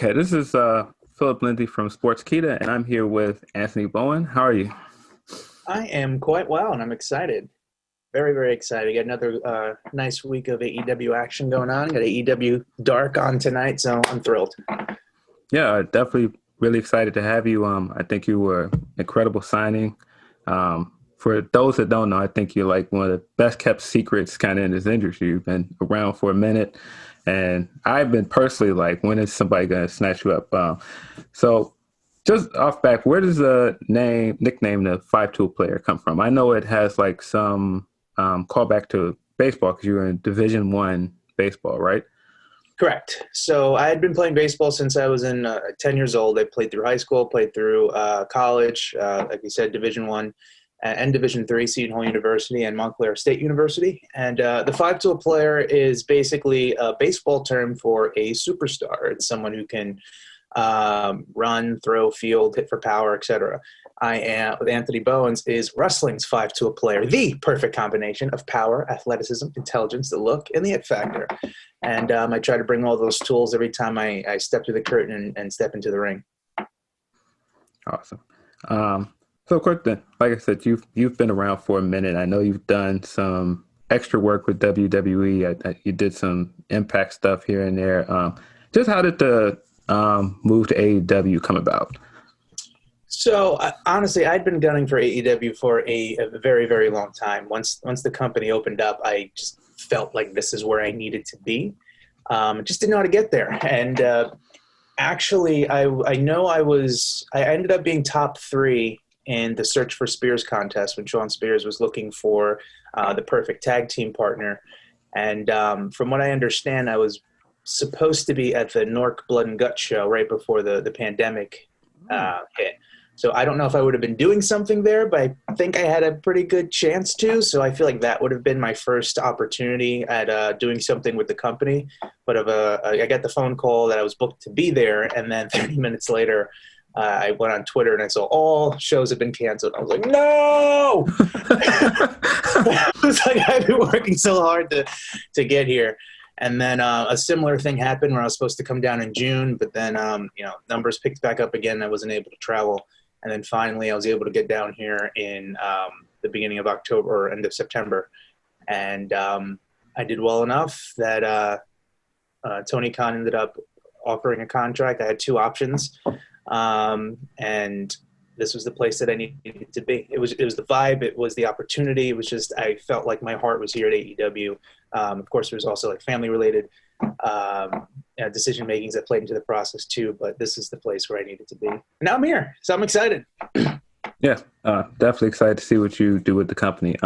Okay, this is Philip Lindsey from Sportskeeda, and I'm here with Anthony Bowen. How are you? I am quite well, and I'm excited. Very, very excited. Got another nice week of AEW action going on. Got AEW Dark on tonight, so I'm thrilled. Yeah, definitely really excited to have you. I think you were an incredible signing. For those that don't know, I think you're like one of the best kept secrets kind of in this industry. You've been around for a minute, and I've been personally like, when is somebody going to snatch you up? So just off back, where does the nickname, the 5-tool player come from? I know it has like some callback to baseball because you were in Division I baseball, right? Correct. So I had been playing baseball since I was in 10 years old. I played through high school, played through college, like you said, Division I and Division III, Seton Hall University and Montclair State University. And the 5-tool player is basically a baseball term for a superstar. It's someone who can run, throw, field, hit for power, etc. I am with Anthony Bowens is wrestling's 5-tool player, the perfect combination of power, athleticism, intelligence, the look, and the it factor. And I try to bring all those tools every time I step through the curtain and step into the ring. Awesome. So quick then, like I said, you've been around for a minute. I know you've done some extra work with WWE. You did some Impact stuff here and there. Just how did the move to AEW come about? So honestly, I'd been gunning for AEW for a very, very long time. Once the company opened up, I just felt like this is where I needed to be. Just didn't know how to get there. And actually, I ended up being top 3 in the Search for Spears contest when Sean Spears was looking for the perfect tag team partner. And from what I understand, I was supposed to be at the Nork Blood and Gut show right before the pandemic hit. So I don't know if I would have been doing something there, but I think I had a pretty good chance to. So I feel like that would have been my first opportunity at doing something with the company. But I got the phone call that I was booked to be there, and then 30 minutes later, I went on Twitter and I saw all shows have been canceled. I was like, no! I was like, I've been working so hard to get here. And then a similar thing happened where I was supposed to come down in June, but then numbers picked back up again. I wasn't able to travel. And then finally I was able to get down here in the beginning of October or end of September. And I did well enough that Tony Khan ended up offering a contract. I had 2 options. And this was the place that I needed to be. It was the vibe. It was the opportunity. It was just, I felt like my heart was here at AEW. Of course, there was also like family related decision makings that played into the process too, but this is the place where I needed to be. And now I'm here, so I'm excited. Yeah, definitely excited to see what you do with the company.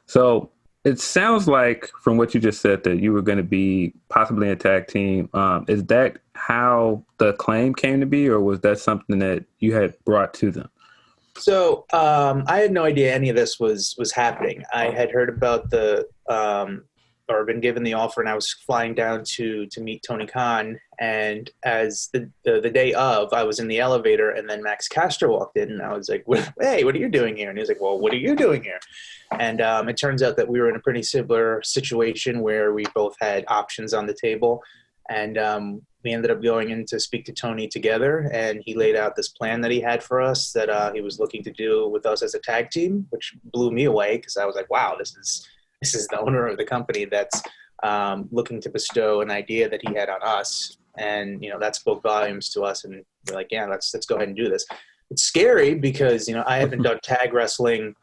So it sounds like from what you just said that you were going to be possibly in a tag team. Is that how the Acclaimed came to be, or was that something that you had brought to them? So I had no idea any of this was happening. I had heard about or been given the offer, and I was flying down to meet Tony Khan. And as the day of, I was in the elevator, and then Max Caster walked in, and I was like, "Hey, what are you doing here?" And he was like, "Well, what are you doing here?" And it turns out that we were in a pretty similar situation where we both had options on the table, and we ended up going in to speak to Tony together, and he laid out this plan that he had for us that he was looking to do with us as a tag team, which blew me away because I was like, "Wow, this is the owner of the company that's looking to bestow an idea that he had on us." And, that spoke volumes to us. And we're like, yeah, let's go ahead and do this. It's scary because, I haven't done tag wrestling,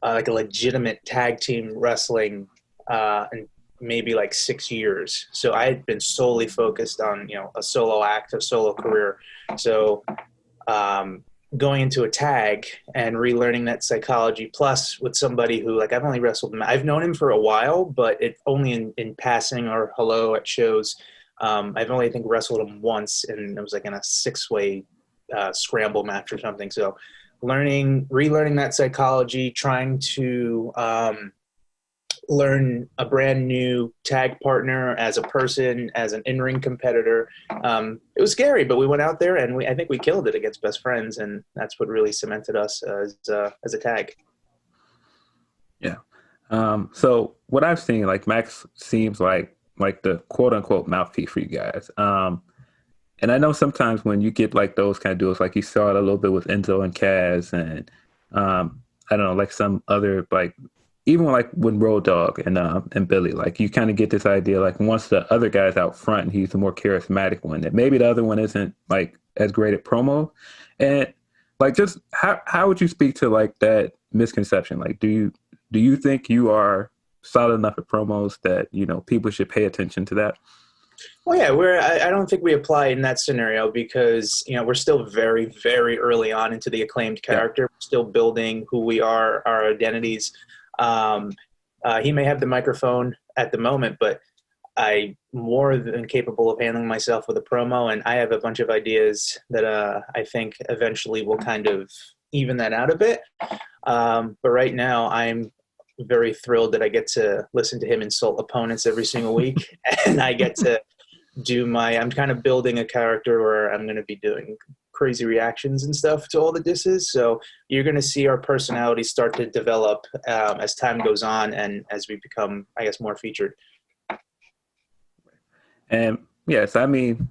like a legitimate tag team wrestling in maybe like 6 years. So I had been solely focused on, a solo act, a solo career. So going into a tag and relearning that psychology, plus with somebody who, like, I've only wrestled him. I've known him for a while, but it only in passing or hello at shows. I've only, I think, wrestled him once, and it was like in a 6-way scramble match or something. So relearning that psychology, trying to learn a brand new tag partner as a person, as an in-ring competitor. It was scary, but we went out there and I think we killed it against Best Friends, and that's what really cemented us as a tag. Yeah. So what I've seen, like Max seems like the quote unquote mouthpiece for you guys. And I know sometimes when you get like those kind of duels, like you saw it a little bit with Enzo and Kaz, and I don't know, like some other like even like with Road Dogg and Billy, like you kind of get this idea like once the other guy's out front, he's the more charismatic one. That maybe the other one isn't like as great at promo, and like just how would you speak to like that misconception? Like, do you think you are solid enough at promos that people should pay attention to that? Well, yeah, I don't think we apply in that scenario because, we're still very, very early on into the Acclaimed Yeah. character. We're still building who we are, our identities. Um, he may have the microphone at the moment, but I'm more than capable of handling myself with a promo, and I have a bunch of ideas that I think eventually will kind of even that out a bit. But right now, I'm very thrilled that I get to listen to him insult opponents every single week, and I get to I'm kind of building a character where I'm going to be doing crazy reactions and stuff to all the disses. So you're going to see our personalities start to develop as time goes on and as we become, I guess, more featured. And yes, I mean,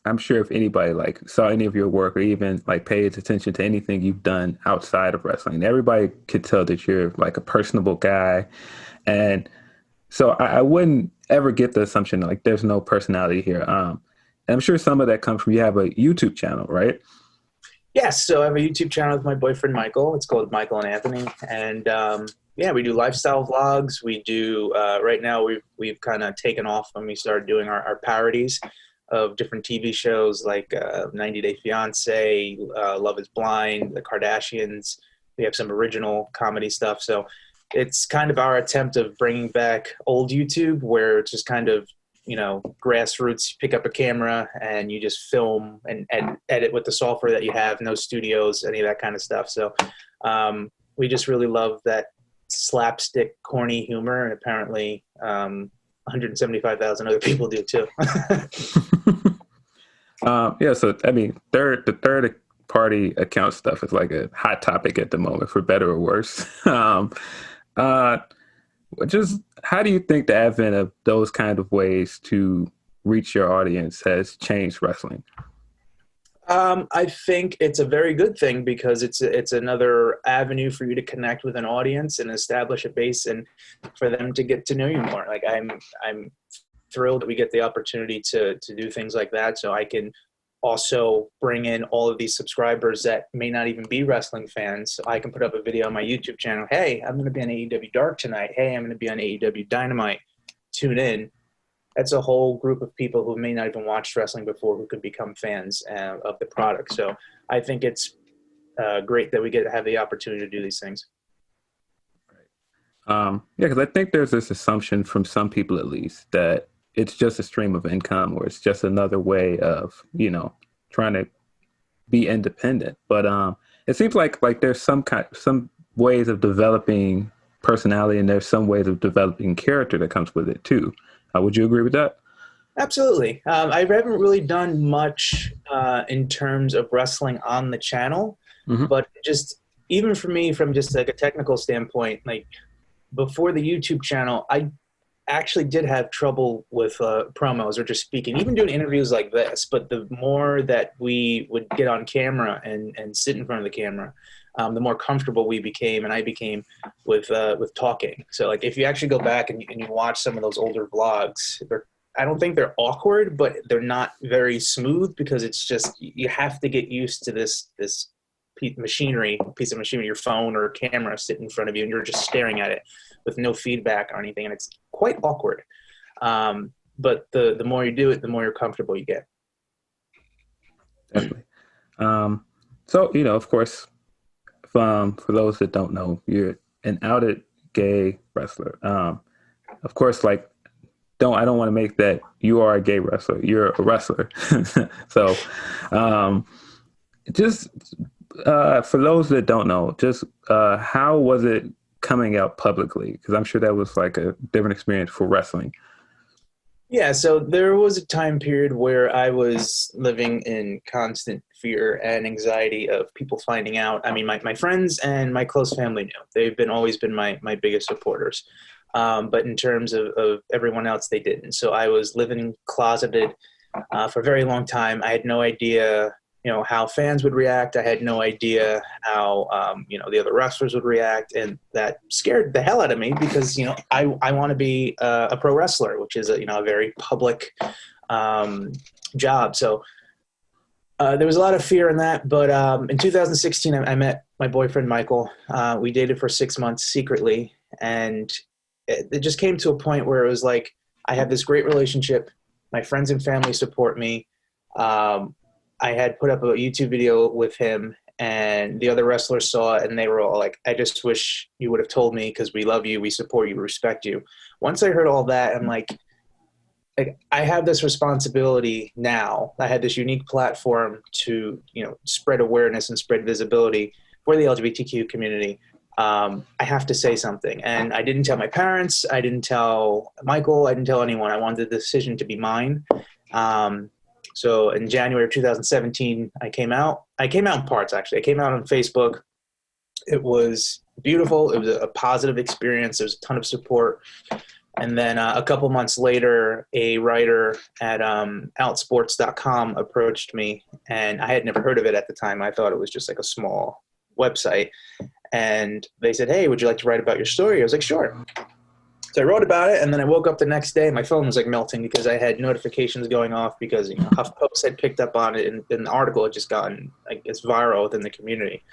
I'm sure if anybody like saw any of your work or even like pays attention to anything you've done outside of wrestling, everybody could tell that you're like a personable guy. And so I wouldn't ever get the assumption like there's no personality here. And I'm sure some of that comes from you have a YouTube channel, right? Yes, so I have a YouTube channel with my boyfriend Michael. It's called Michael and Anthony, and yeah, we do lifestyle vlogs. We do right now. We've kind of taken off when we started doing our parodies of different TV shows like 90 Day Fiance, Love Is Blind, The Kardashians. We have some original comedy stuff. So it's kind of our attempt of bringing back old YouTube where it's just kind of, grassroots. You pick up a camera and you just film and edit with the software that you have, no studios, any of that kind of stuff. So we just really love that slapstick, corny humor. And apparently 175,000 other people do too. Yeah, so I mean, the third party account stuff is like a hot topic at the moment, for better or worse. Uh, just how do you think the advent of those kind of ways to reach your audience has changed wrestling? I think it's a very good thing because it's another avenue for you to connect with an audience and establish a base and for them to get to know you more. Like I'm thrilled that we get the opportunity to do things like that, so I can also bring in all of these subscribers that may not even be wrestling fans. So I can put up a video on my YouTube channel. Hey, I'm going to be on AEW Dark tonight. Hey, I'm going to be on AEW Dynamite. Tune in. That's a whole group of people who may not even watched wrestling before who could become fans of the product. So I think it's great that we get to have the opportunity to do these things. Yeah, because I think there's this assumption from some people, at least, that it's just a stream of income or it's just another way of, trying to be independent. But it seems like there's some ways of developing personality and there's some ways of developing character that comes with it too. Would you agree with that? Absolutely. I haven't really done much in terms of wrestling on the channel, but just even for me, from just like a technical standpoint, like before the YouTube channel, I actually did have trouble with promos or just speaking, even doing interviews like this. But the more that we would get on camera and sit in front of the camera, the more comfortable we became and I became with talking. So like if you actually go back and you watch some of those older vlogs, I don't think they're awkward, but they're not very smooth because it's just you have to get used to this piece of machinery, your phone or camera sitting in front of you, and you're just staring at it with no feedback or anything, and it's quite awkward. But the more you do it, the more you're comfortable you get. Definitely. So, of course, for those that don't know, you're an outed gay wrestler. Of course, I don't want to make that you are a gay wrestler. You're a wrestler. So, just for those that don't know, just how was it coming out publicly? Because I'm sure that was like a different experience for wrestling. Yeah, so there was a time period where I was living in constant fear and anxiety of people finding out. I mean, my friends and my close family knew. They've always been my biggest supporters. But in terms of everyone else, they didn't. So I was living closeted for a very long time. I had no idea, how fans would react. I had no idea how, the other wrestlers would react. And that scared the hell out of me because, I want to be a pro wrestler, which is a very public job. So there was a lot of fear in that. But in 2016, I met my boyfriend, Michael. We dated for 6 months secretly. And it just came to a point where it was like, I have this great relationship. My friends and family support me. I had put up a YouTube video with him, and the other wrestlers saw it, and they were all like, I just wish you would have told me because we love you, we support you, we respect you. Once I heard all that, I'm like, I have this responsibility now. I had this unique platform to, spread awareness and spread visibility for the LGBTQ community. I have to say something. And I didn't tell my parents. I didn't tell Michael. I didn't tell anyone. I wanted the decision to be mine. So in January of 2017, I came out. I came out in parts, actually. I came out on Facebook. It was beautiful. It was a positive experience. There was a ton of support. And then a couple months later, a writer at outsports.com approached me, and I had never heard of it at the time. I thought it was just like a small website. And they said, hey, would you like to write about your story? I was like, sure. So I wrote about it, and then I woke up the next day. My phone was like melting because I had notifications going off because HuffPost had picked up on it, and the article had just gotten, it's viral within the community.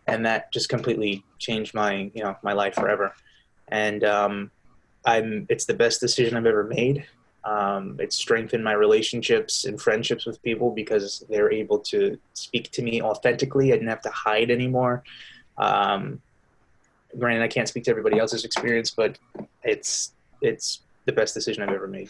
And that just completely changed my life forever. And it's the best decision I've ever made. It's strengthened my relationships and friendships with people because they're able to speak to me authentically. I didn't have to hide anymore. Granted, I can't speak to everybody else's experience, but it's the best decision I've ever made.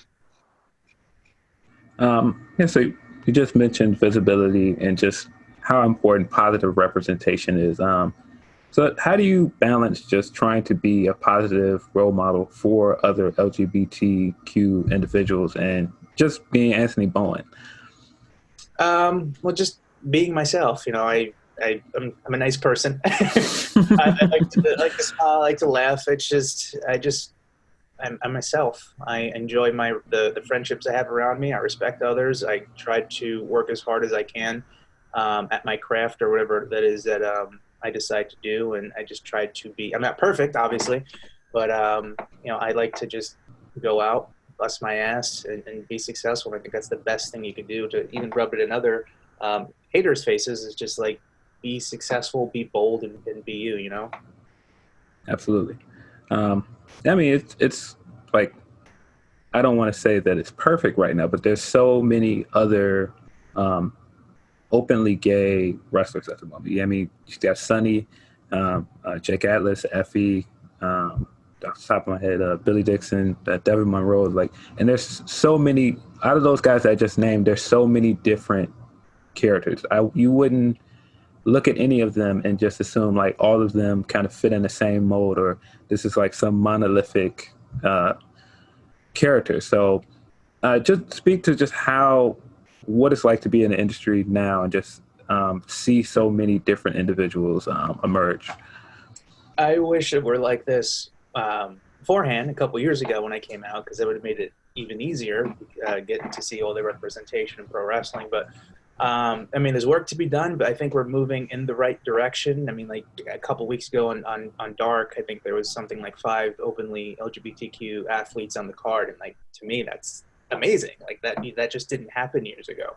So you just mentioned visibility and just how important positive representation is. So how do you balance just trying to be a positive role model for other LGBTQ individuals and just being Anthony Bowen? Well, just being myself. I'm a nice person. I like to smile, I like to laugh. I'm myself. I enjoy the friendships I have around me. I respect others. I try to work as hard as I can at my craft or whatever that is that I decide to do. And I just try to be, I'm not perfect, obviously, but I like to just go out, bust my ass and be successful. I think that's the best thing you can do, to even rub it in other haters' faces, is just like, be successful, be bold, and be you, Absolutely. It's like, I don't want to say that it's perfect right now, but there's so many other openly gay wrestlers at the moment. You got Sonny, Jake Atlas, Effie, off the top of my head, Billy Dixon, Devin Monroe, and there's so many out of those guys that I just named. There's so many different characters. You wouldn't look at any of them and just assume like all of them kind of fit in the same mold, or this is like some monolithic character. So just speak to just what it's like to be in the industry now and just see so many different individuals emerge. I wish it were like this beforehand, a couple years ago when I came out, because it would have made it even easier getting to see all the representation in pro wrestling. But there's work to be done, but I think we're moving in the right direction. Like a couple weeks ago on Dark, I think there was something like 5 openly LGBTQ athletes on the card. And to me, that's amazing. That just didn't happen years ago.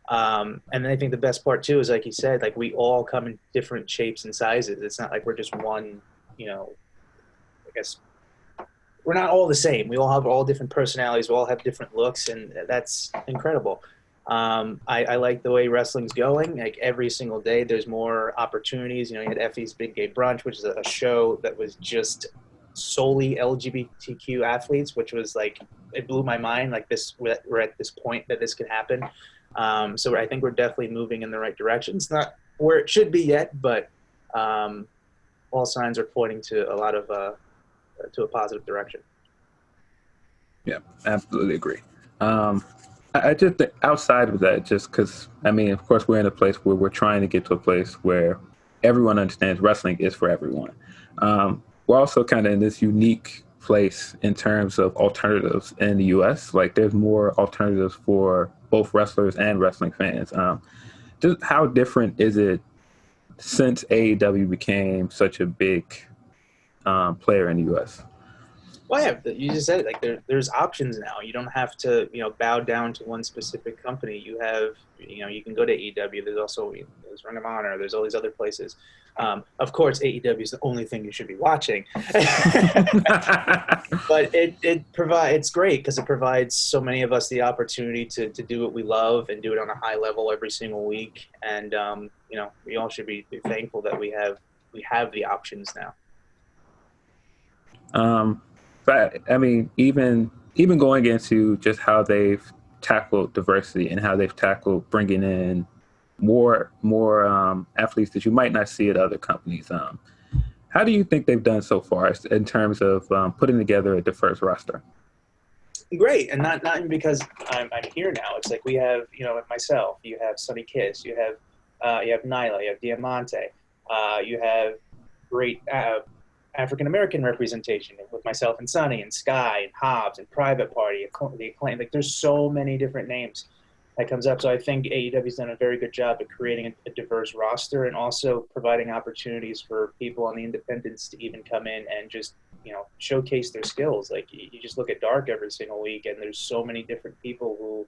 And then I think the best part too is, like you said, we all come in different shapes and sizes. It's not like we're just one, I guess we're not all the same. We all have all different personalities. We all have different looks, and that's incredible. I like the way wrestling's going. Every single day, there's more opportunities. You had Effie's Big Gay Brunch, which is a show that was just solely LGBTQ athletes, which was it blew my mind. We're at this point that this could happen. So I think we're definitely moving in the right direction. It's not where it should be yet, but all signs are pointing to a lot of to a positive direction. Yeah, absolutely agree. I just think outside of that, just because, of course, we're in a place where we're trying to get to a place where everyone understands wrestling is for everyone. We're also kind of in this unique place in terms of alternatives in the U.S. There's more alternatives for both wrestlers and wrestling fans. Just how different is it since AEW became such a big player in the U.S.? Well, yeah, you just said it. Like there's options now. You don't have to, bow down to one specific company. You have, you can go to AEW. There's also there's Ring of Honor. There's all these other places. Of course, AEW is the only thing you should be watching. But it's great because it provides so many of us the opportunity to do what we love and do it on a high level every single week. And we all should be thankful that we have the options now. But I mean, even going into just how they've tackled diversity and how they've tackled bringing in more athletes that you might not see at other companies. How do you think they've done so far in terms of putting together a diverse roster? Great, and not even because I'm here now. It's like we have myself. You have Sonny Kiss. You have Nyla. You have Diamante. You have great African American representation with myself and Sonny and Sky and Hobbs and Private Party, the Acclaimed. Like there's so many different names that comes up. So I think AEW's done a very good job of creating a diverse roster and also providing opportunities for people on the independents to even come in and just showcase their skills. Like you just look at Dark every single week, and there's so many different people who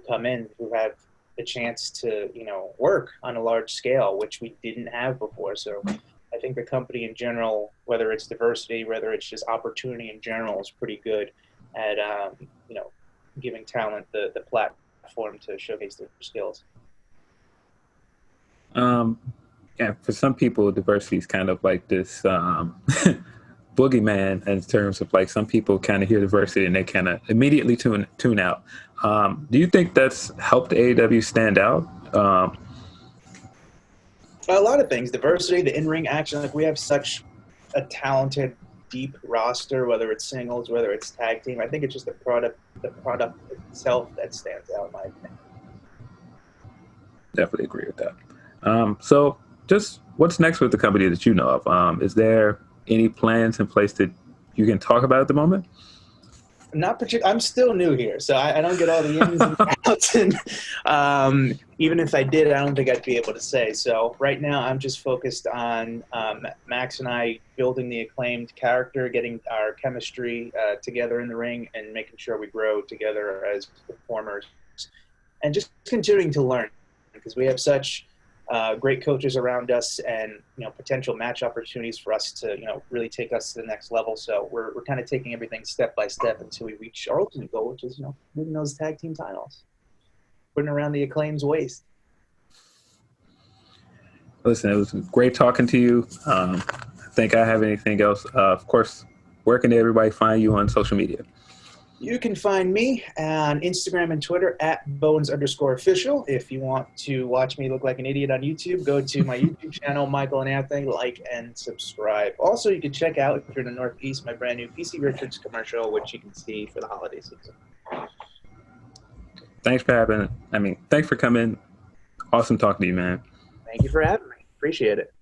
come in who have the chance to work on a large scale, which we didn't have before. So I think the company in general, whether it's diversity, whether it's just opportunity in general, is pretty good at giving talent the platform to showcase their skills. Yeah, for some people, diversity is kind of like this boogeyman in terms of like some people kind of hear diversity and they kind of immediately tune out. Do you think that's helped AEW stand out? A lot of things, diversity, the in-ring action. Like we have such a talented, deep roster, whether it's singles, whether it's tag team. I think it's just the product itself that stands out, in my opinion. Definitely agree with that. So just what's next with the company that you know of? Is there any plans in place that you can talk about at the moment? Not particularly. I'm still new here, so I don't get all the ins and outs. And even if I did, I don't think I'd be able to say. So right now, I'm just focused on Max and I building the Acclaimed character, getting our chemistry together in the ring, and making sure we grow together as performers, and just continuing to learn because we have such great coaches around us and potential match opportunities for us to really take us to the next level. So we're kind of taking everything step by step until we reach our ultimate goal, which is winning those tag team titles, putting around the Acclaim's waist. Listen, it was great talking to you. I think I have anything else. Of course, where can everybody find you on social media? You can find me on Instagram and Twitter at Bowens_official. If you want to watch me look like an idiot on YouTube, go to my YouTube channel, Michael and Anthony, like and subscribe. Also, you can check out, if you're in the Northeast, my brand new PC Richards commercial, which you can see for the holiday season. Thanks for coming. Awesome talking to you, man. Thank you for having me. Appreciate it.